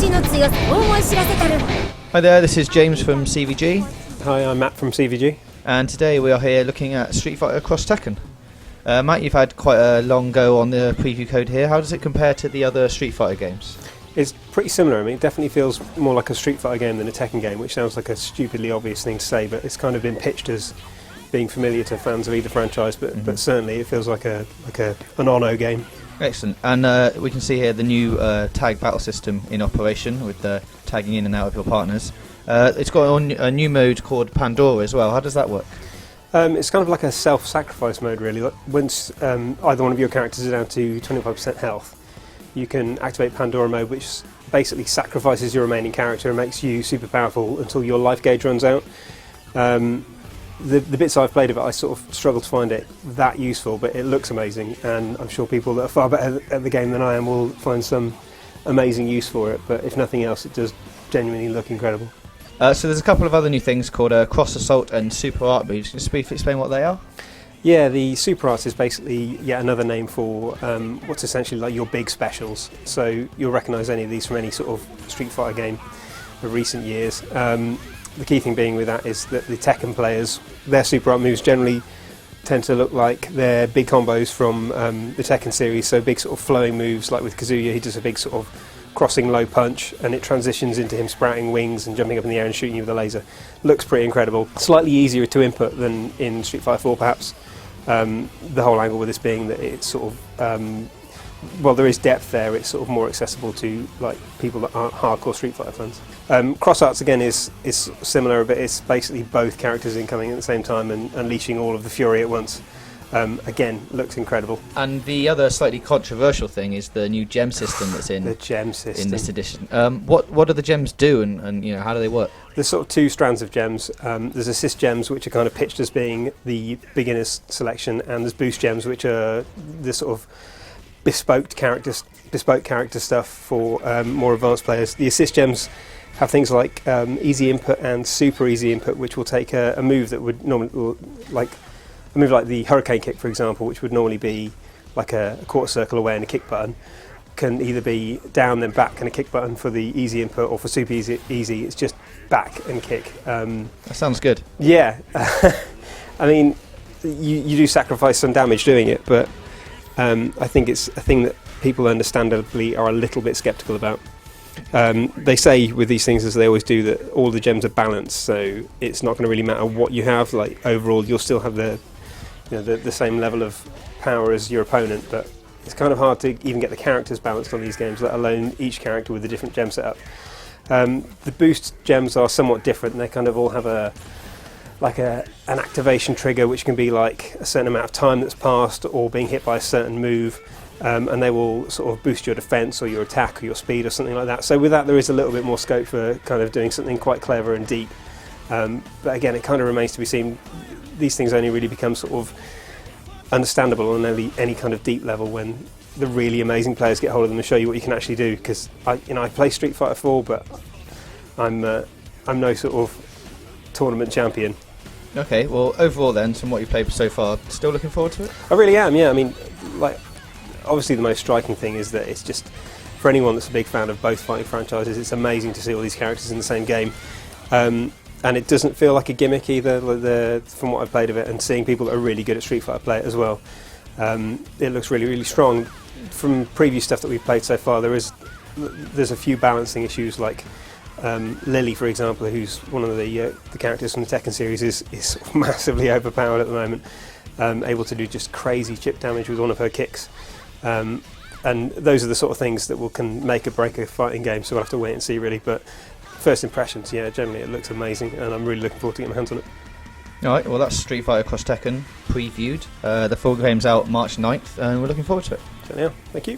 Hi there, this is James from CVG. Hi, I'm Matt from CVG. And today we are here looking at Street Fighter Cross Tekken. Matt, you've had quite a long go on the preview code here. How does it compare to the other Street Fighter games? It's pretty similar. I mean, it definitely feels more like a Street Fighter game than a Tekken game, which sounds like a stupidly obvious thing to say, but it's kind of been pitched as being familiar to fans of either franchise, but certainly it feels like an Ono game. Excellent. And we can see here the new tag battle system in operation with the tagging in and out of your partners. It's got a new mode called Pandora as well. How does that work? It's kind of like a self-sacrifice mode, really. Like once either one of your characters is down to 25% health, you can activate Pandora mode, which basically sacrifices your remaining character and makes you super powerful until your life gauge runs out. The bits I've played of it, I sort of struggle to find it that useful, but it looks amazing, and I'm sure people that are far better at the game than I am will find some amazing use for it, but if nothing else, it does genuinely look incredible. So there's a couple of other new things called Cross Assault and Super Art moves. Can you just briefly explain what they are? Yeah, the Super Art is basically yet another name for what's essentially like your big specials. So you'll recognise any of these from any sort of Street Fighter game of recent years. The key thing being with that is that the Tekken players, their Super Art moves generally tend to look like their big combos from the Tekken series, so big sort of flowing moves, like with Kazuya, he does a big sort of crossing low punch and it transitions into him sprouting wings and jumping up in the air and shooting you with a laser. Looks pretty incredible. Slightly easier to input than in Street Fighter 4 perhaps. The whole angle with this being that it's sort of well, there is depth there. It's sort of more accessible to like people that aren't hardcore Street Fighter fans. Cross Arts again is similar, but it's basically both characters incoming at the same time and unleashing all of the fury at once. Again, looks incredible. And the other slightly controversial thing is the new gem system that's in the gem system in this edition. What do the gems do, and you know, how do they work? There's sort of two strands of gems. There's assist gems, which are kind of pitched as being the beginner's selection, and there's boost gems, which are the sort of bespoke character stuff for more advanced players. The assist gems have things like easy input and super easy input, which will take a move that would normally like the hurricane kick, for example, which would normally be like a quarter circle away and a kick button, can either be down then back and a kick button for the easy input, or for super easy it's just back and kick. That sounds good. Yeah. I mean, you do sacrifice some damage doing it, but I think it's a thing that people understandably are a little bit sceptical about. They say with these things, as they always do, that all the gems are balanced, so it's not going to really matter what you have. Like overall, you'll still have the same level of power as your opponent, but it's kind of hard to even get the characters balanced on these games, let alone each character with a different gem setup. The boost gems are somewhat different. They kind of all have an activation trigger, which can be like a certain amount of time that's passed or being hit by a certain move, and they will sort of boost your defense or your attack or your speed or something like that. So with that, there is a little bit more scope for kind of doing something quite clever and deep. But again, it kind of remains to be seen. These things only really become sort of understandable on any kind of deep level when the really amazing players get hold of them and show you what you can actually do. Because I play Street Fighter 4, but I'm no sort of tournament champion. Okay, well, overall then, from what you've played so far, still looking forward to it? I really am, yeah. I mean, like, obviously the most striking thing is that it's just, for anyone that's a big fan of both fighting franchises, it's amazing to see all these characters in the same game. And it doesn't feel like a gimmick either, from what I've played of it, and seeing people that are really good at Street Fighter play it as well. It looks really, really strong. From previous stuff that we've played so far, there's a few balancing issues, like Lily, for example, who's one of the characters from the Tekken series, is sort of massively overpowered at the moment, able to do just crazy chip damage with one of her kicks. And those are the sort of things that can make or break a fighting game, so we'll have to wait and see, really. But first impressions, yeah, generally it looks amazing, and I'm really looking forward to getting my hands on it. Alright, well, that's Street Fighter Cross Tekken previewed. The full game's out March 9th, and we're looking forward to it. So, yeah, thank you.